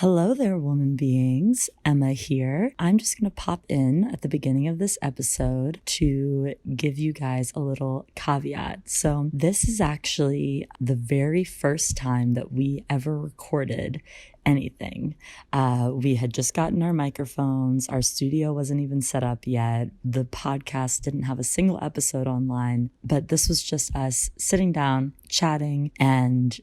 Hello there, woman beings. Emma here. I'm just going to pop in at the beginning of this episode to give you guys a little caveat. So this is actually the very first time that we ever recorded anything. We had just gotten our microphones. Our studio wasn't even set up yet. The podcast didn't have a single episode online, but this was just us sitting down, chatting, and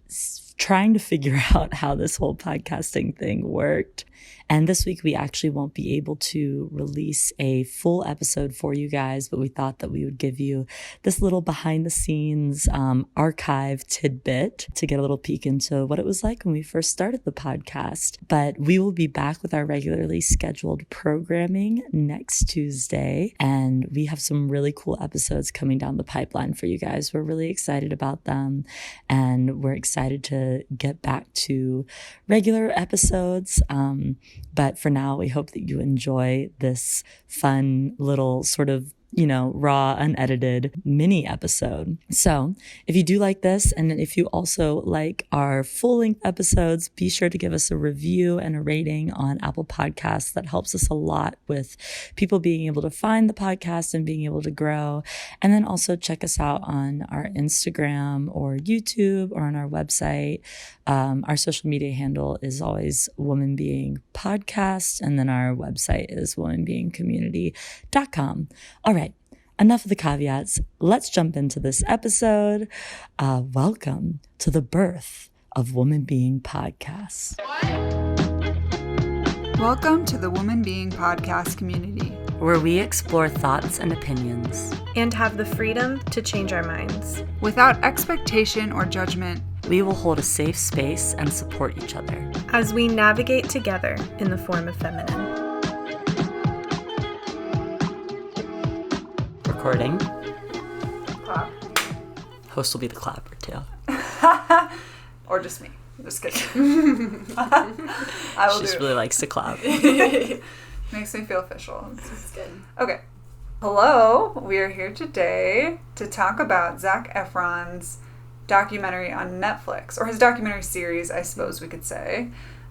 trying to figure out how this whole podcasting thing worked. And this week we actually won't be able to release a full episode for you guys, but we thought that we would give you this little behind the scenes archive tidbit to get a little peek into what it was like when we first started the podcast. But we will be back with our regularly scheduled programming next Tuesday, and we have some really cool episodes coming down the pipeline for you guys. We're really excited about them, and we're excited to get back to regular episodes. But for now, we hope that you enjoy this fun little sort of, raw, unedited mini episode. So if you do like this, and if you also like our full-length episodes, be sure to give us a review and a rating on Apple Podcasts. That helps us a lot with people being able to find the podcast and being able to grow. And then also check us out on our Instagram or YouTube or on our website. Our social media handle is always Woman Being Podcast, and then our website is womanbeingcommunity.com. All right, enough of the caveats. Let's jump into this episode. Welcome to the birth of Woman Being Podcast. Welcome to the Woman Being Podcast community, where we explore thoughts and opinions and have the freedom to change our minds. Without expectation or judgment, we will hold a safe space and support each other as we navigate together in the form of feminine. Recording. Clap. Host will be the clapper too. Or just me. Just kidding. I will She just really likes to clap. Makes me feel official. It's good. Okay. Hello. We are here today to talk about Zac Efron's documentary on Netflix, or his documentary series, I suppose we could say.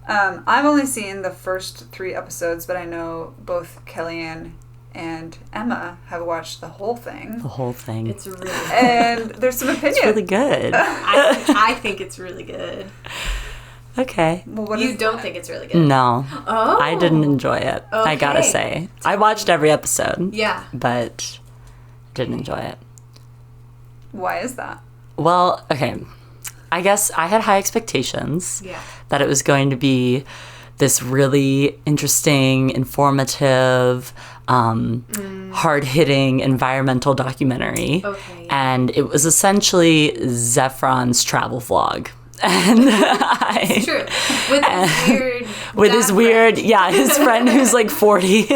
I've only seen the first 3 episodes, but I know both Kellyanne and Emma have watched the whole thing. The whole thing. It's really good. And there's some opinions. It's really good. I think it's really good. Okay. Well, You don't think it's really good? No. Oh. I didn't enjoy it. I gotta Okay. say. I watched every episode. Yeah. But didn't enjoy it. Why is that? Well, okay. I guess I had high expectations. Yeah. That it was going to be this really interesting, informative, hard-hitting environmental documentary. Okay. And it was essentially Zac Efron's travel vlog. And It's true. With his weird... with his weird, his friend who's like 40.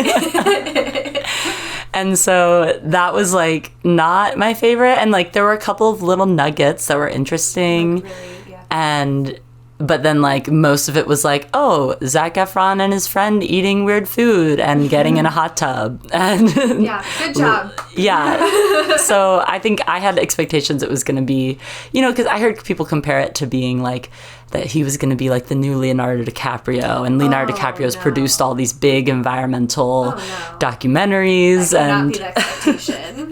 And so that was like not my favorite. And like there were a couple of little nuggets that were interesting. Really, yeah. But then like most of it was like, oh, Zac Efron and his friend eating weird food and getting in a hot tub. And Yeah, good job. yeah. So I think I had expectations it was going to be, because I heard people compare it to being like that he was going to be like the new Leonardo DiCaprio, and Leonardo DiCaprio's produced all these big environmental documentaries. That and not be the expectation.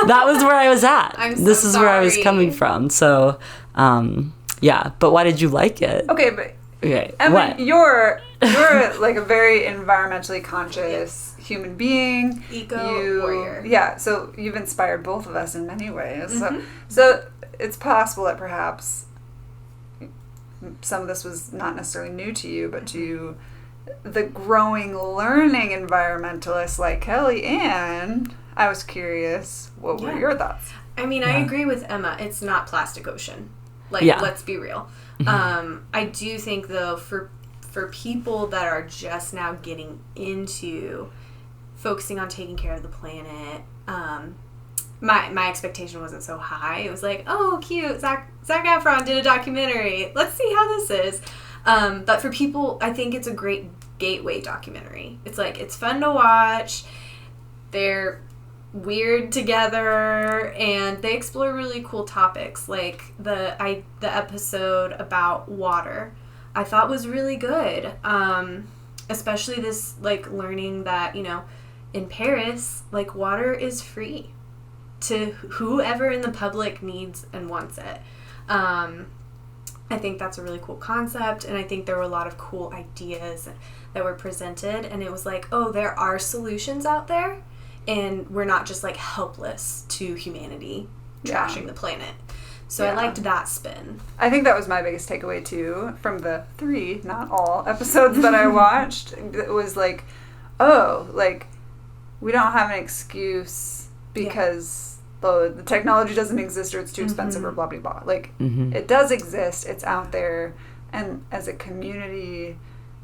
that was where I was at. I'm so This is where I was sorry. coming from. So, yeah. But why did you like it? Okay, but Okay. Emma, What? you're like a very environmentally conscious human being. Warrior. Yeah, so you've inspired both of us in many ways. So it's possible that perhaps some of this was not necessarily new to you, but to the growing, learning environmentalists like Kellyanne, I was curious, what were your thoughts? I mean, I agree with Emma. It's not Plastic Ocean. Like, let's be real. I do think, though, for people that are just now getting into focusing on taking care of the planet, my expectation wasn't so high. It was like, oh, cute, Zac Efron did a documentary. Let's see how this is. But for people, I think it's a great gateway documentary. It's like, it's fun to watch. They're weird together, and they explore really cool topics, like the episode about water. I thought was really good. Especially this, like, learning that, you know, in Paris, like, water is free to whoever in the public needs and wants it. I think that's a really cool concept, and I think there were a lot of cool ideas that were presented, and it was like, oh, there are solutions out there, and we're not just, like, helpless to humanity trashing the planet. So I liked that spin. I think that was my biggest takeaway, too, from the 3, not all, episodes that I watched. It was like, oh, like, we don't have an excuse because the technology doesn't exist or it's too expensive or blah, blah, blah. Like, it does exist. It's out there. And as a community,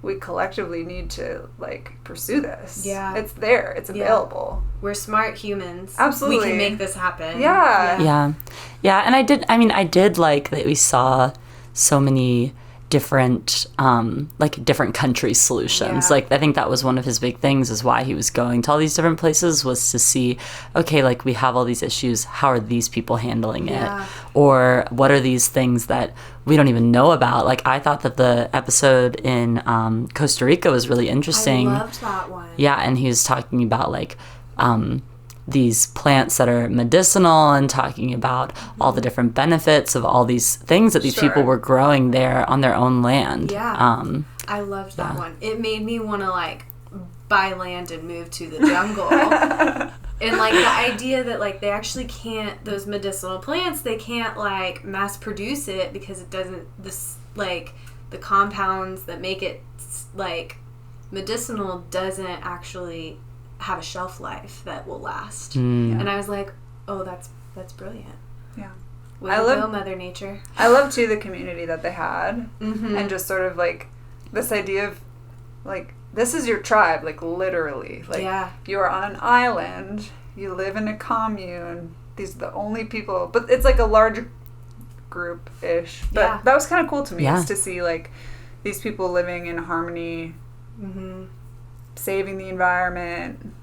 we collectively need to, like, pursue this. Yeah. It's there. It's available. We're smart humans. Absolutely. We can make this happen. Yeah. Yeah, and I did like that we saw so many different different country solutions. Like, I think that was one of his big things, is why he was going to all these different places, was to see, okay, like, we have all these issues, how are these people handling it, or what are these things that we don't even know about. Like, I thought that the episode in Costa Rica was really interesting. I loved that one. Yeah, and he was talking about, like, these plants that are medicinal, and talking about all the different benefits of all these things that these people were growing there on their own land. Yeah. I loved that one. It made me want to, like, buy land and move to the jungle. And, like, the idea that, like, they actually can't, those medicinal plants, they can't, like, mass produce it because it doesn't, like, the compounds that make it, like, medicinal doesn't actually have a shelf life that will last. And I was like, oh, that's brilliant. Yeah. Way to go, Mother Nature. I love, too, the community that they had. And just sort of, like, this idea of, like, this is your tribe, like, literally. Like, you are on an island, you live in a commune, these are the only people, but it's, like, a large group-ish. But that was kind of cool to me, is to see, like, these people living in harmony, saving the environment.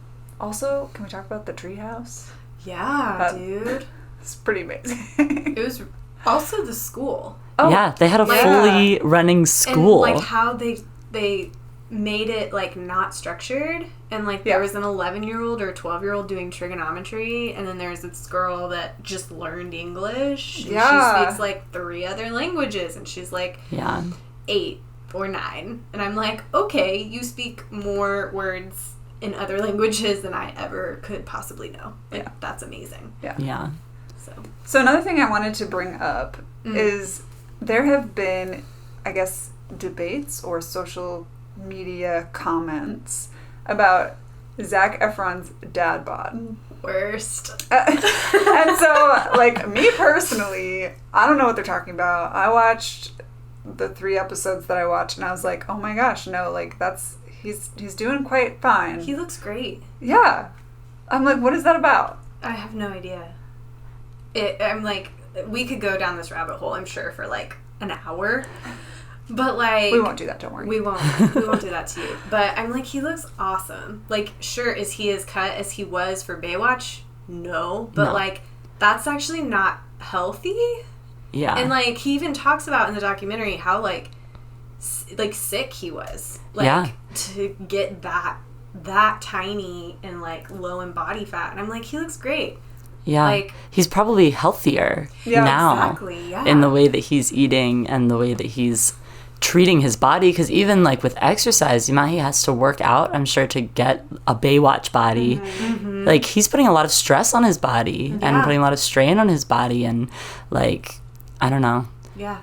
Also, can we talk about the treehouse? Yeah, dude. It's pretty amazing. It was also the school. Oh, yeah, they had a fully running school. And, like, how they made it, like, not structured. And, like, there was an 11-year-old or 12-year-old doing trigonometry, and then there's this girl that just learned English. And she speaks, like, 3 other languages, and she's, like, 8 or 9. And I'm like, okay, you speak more words in other languages than I ever could possibly know. Like, that's amazing. Yeah. So another thing I wanted to bring up is there have been, I guess, debates or social media comments about Zac Efron's dad bod. Worst. And so, like, me personally, I don't know what they're talking about. I watched the 3 episodes that I watched, and I was like, oh my gosh, no, like, he's doing quite fine. He looks great. Yeah. I'm like, what is that about? I have no idea. I'm like, we could go down this rabbit hole, I'm sure, for, like, an hour. But, like... We won't do that, don't worry. We won't do that to you. But I'm like, he looks awesome. Like, sure, is he as cut as he was for Baywatch? No. But, like, that's actually not healthy. Yeah. And, like, he even talks about in the documentary how, like sick he was. Like, to get that tiny and, like, low in body fat. And I'm like, he looks great. Yeah. Like, he's probably healthier now. Exactly, in the way that he's eating and the way that he's treating his body. Because even, like, with exercise, the amount he has to work out, I'm sure, to get a Baywatch body. Mm-hmm. Like, he's putting a lot of stress on his body and putting a lot of strain on his body. And, like, I don't know. Yeah.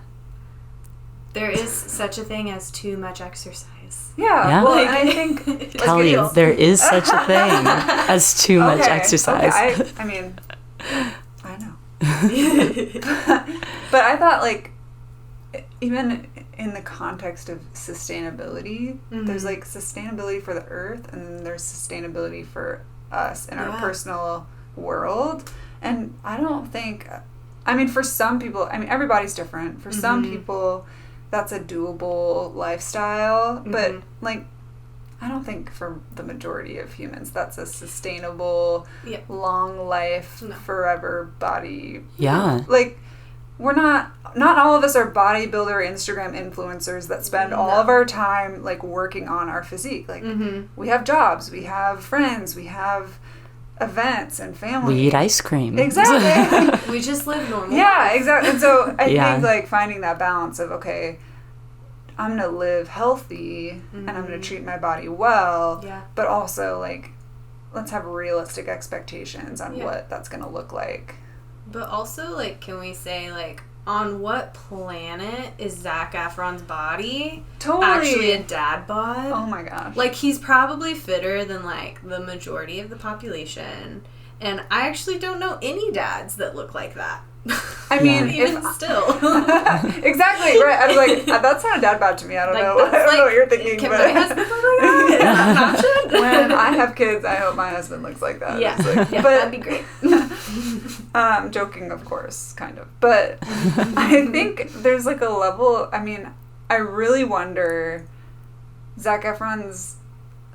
There is such a thing as too much exercise. Yeah. Well, like, I think... Kelly, there is such a thing as too much exercise. Okay. I mean, I know. But I thought, like, even in the context of sustainability, there's, like, sustainability for the earth, and then there's sustainability for us in our personal world. And I don't think... I mean, for some people... I mean, everybody's different. For some people... that's a doable lifestyle, but, like, I don't think for the majority of humans that's a sustainable, long life, forever body. Yeah. Like, not all of us are bodybuilder Instagram influencers that spend all of our time like working on our physique. Like we have jobs, we have friends, we have events and family. We eat ice cream. Exactly. We just live normal. Yeah, exactly. And so I think like finding that balance of, okay, I'm going to live healthy and I'm going to treat my body well, but also like let's have realistic expectations on what that's going to look like. But also, like, can we say, like, on what planet is Zac Efron's body actually a dad bod? Oh my gosh. Like, he's probably fitter than, like, the majority of the population. And I actually don't know any dads that look like that. I mean, even still. Exactly, right. I was like, that's not a dad bod to me. I don't know. I don't know what you're thinking. Can my husband look like that? Is that an option? When I have kids, I hope my husband looks like that. Yeah, like, but that'd be great. Joking, of course, kind of. But I think there's like a level, I mean, I really wonder, Zac Efron's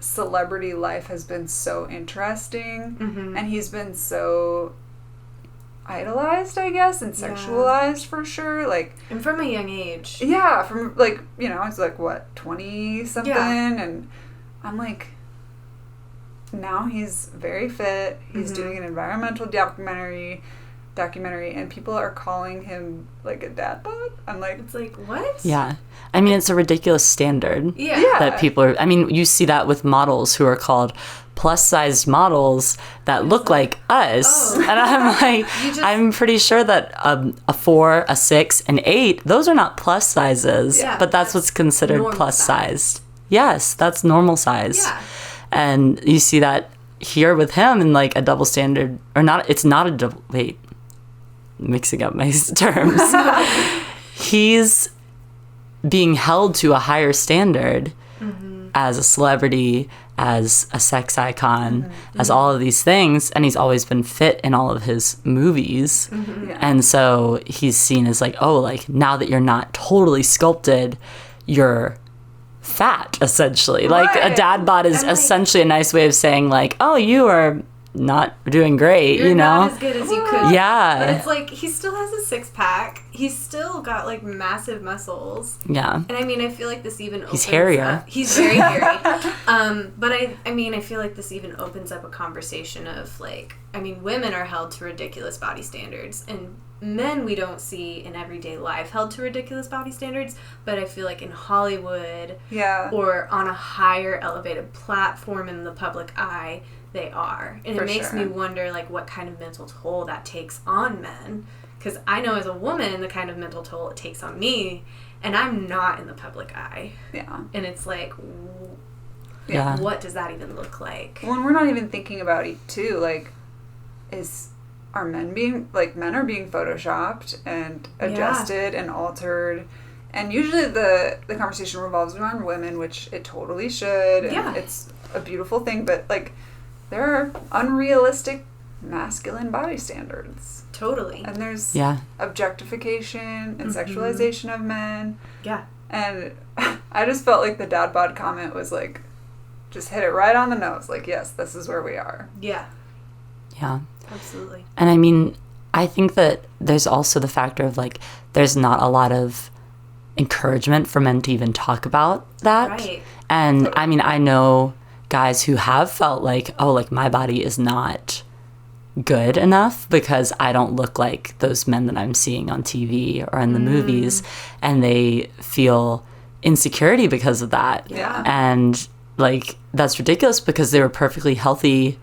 celebrity life has been so interesting, and he's been so idolized, I guess, and sexualized for sure. Like, and from a young age. Yeah, from like, you know, it's like what, 20 something, and I'm like, now he's very fit. He's doing an environmental documentary, and people are calling him like a dad bod. I'm like, it's like, what? Yeah. I mean, it's a ridiculous standard Yeah. that people are, I mean, you see that with models who are called plus-sized models that look like us. And I'm like, I'm pretty sure that a 4, a 6, an 8, those are not plus sizes, but that's what's considered plus-sized. Yes, that's normal size. Yeah. And you see that here with him in like a double standard, or not, it's not a double, wait, mixing up my terms. He's being held to a higher standard as a celebrity, as a sex icon, as all of these things, and he's always been fit in all of his movies. And so he's seen as like, oh, like now that you're not totally sculpted, you're fat, essentially. Like a dad bod is essentially a nice way of saying like, oh, you are not doing great, You're you know? not as good as you could. Yeah. But it's like, he still has a 6-pack. He's still got, like, massive muscles. Yeah. And I mean, I feel like this even opens He's hairier. up. He's very hairy. But I mean, I feel like this even opens up a conversation of, like, I mean, women are held to ridiculous body standards, and men we don't see in everyday life held to ridiculous body standards, but I feel like in Hollywood or on a higher elevated platform in the public eye, they are. And it makes me wonder, like, what kind of mental toll that takes on men. Because I know as a woman the kind of mental toll it takes on me, and I'm not in the public eye. Yeah. And it's like, what does that even look like? Well, and we're not even thinking about it, too. Like, are men being, like, men are being photoshopped and adjusted and altered. And usually the conversation revolves around women, which it totally should. And it's a beautiful thing, but, like, there are unrealistic masculine body standards. Totally. And there's objectification and sexualization of men. Yeah. And I just felt like the dad bod comment was like, just hit it right on the nose. Like, yes, this is where we are. Yeah. Yeah. Absolutely. And I mean, I think that there's also the factor of like, there's not a lot of encouragement for men to even talk about that. Right. And I mean, I know guys who have felt like, oh, like my body is not good enough because I don't look like those men that I'm seeing on TV or in the movies, and they feel insecurity because of that. Yeah. And like that's ridiculous because they were perfectly healthy,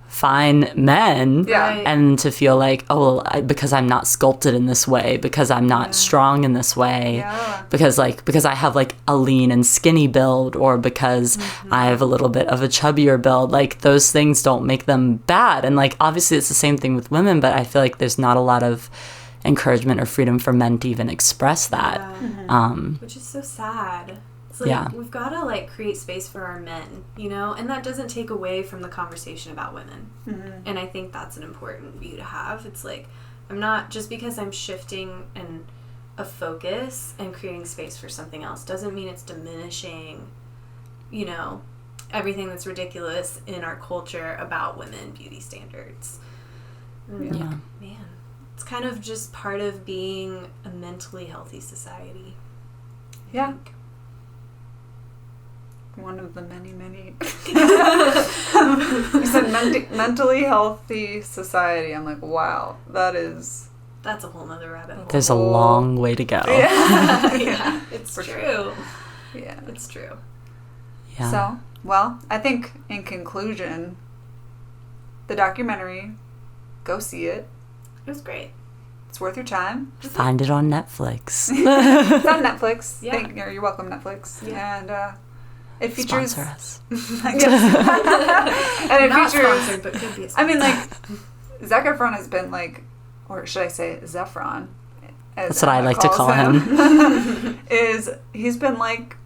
fine men, and to feel like, oh, because I'm not sculpted in this way, because I'm not strong in this way, because I have like a lean and skinny build, or because I have a little bit of a chubbier build, like those things don't make them bad. And like obviously it's the same thing with women, but I feel like there's not a lot of encouragement or freedom for men to even express that. Which is so sad. It's like, we've got to, like, create space for our men, you know? And that doesn't take away from the conversation about women. And I think that's an important view to have. It's like, I'm not, just because I'm shifting a focus and creating space for something else doesn't mean it's diminishing, you know, everything that's ridiculous in our culture about women beauty standards. Man. It's kind of just part of being a mentally healthy society. Yeah. One of the many, many. You said mentally healthy society. I'm like, wow, that's a whole nother rabbit hole. There's a long way to go. Yeah, it's true. Sure. Yeah, it's true. Yeah. So, well, I think in conclusion, the documentary, go see it. It was great. It's worth your time. Find it on Netflix. It's on Netflix. Yeah. You're welcome, Netflix. Yeah. And it features. Sponsor us. And it Not features. sponsored, but could be a sponsor. I mean, like, Zac Efron has been like, or should I say Zefron? That's what I like to call him. He's been like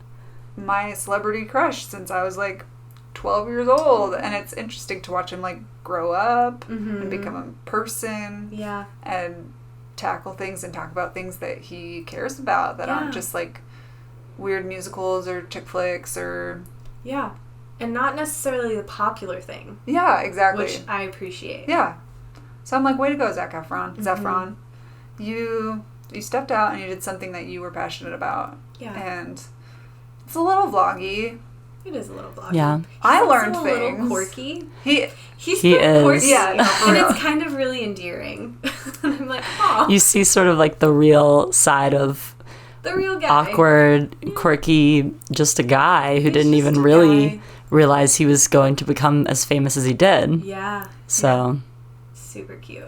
my celebrity crush since I was like 12 years old, and it's interesting to watch him like grow up and become a person. Yeah. And tackle things and talk about things that he cares about that aren't just like weird musicals or chick flicks or and not necessarily the popular thing. Yeah, exactly. Which I appreciate. Yeah. So I'm like, way to go, Zac Efron. Zefron. You stepped out and you did something that you were passionate about. Yeah. And it's a little vloggy. It is a little vloggy. Yeah. I learned a things. little quirky. He is. Quirky. Yeah, no, for And real. it's kind of really endearing. And I'm like, oh, You see sort of like the real side of the real guy. awkward, quirky, just a guy who He's didn't just even a really guy. realize he was going to become as famous as he did. Yeah. So, Super cute.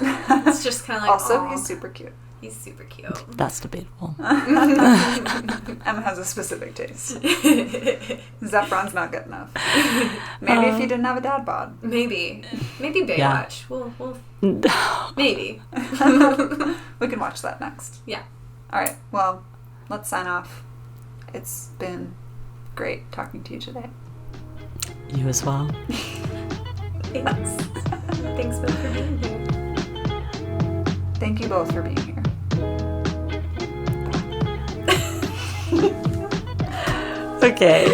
It's just kind of like, Also, aw, he's super cute. he's super cute. that's debatable. Emma has a specific taste. Zefron's not good enough. Maybe if he didn't have a dad bod. Maybe Baywatch. Yeah. We'll maybe. We can watch that next. Yeah. All right. Well, let's sign off. It's been great talking to you today. You as well. Thanks. Thanks both for being here. Thank you both for being here. Okay.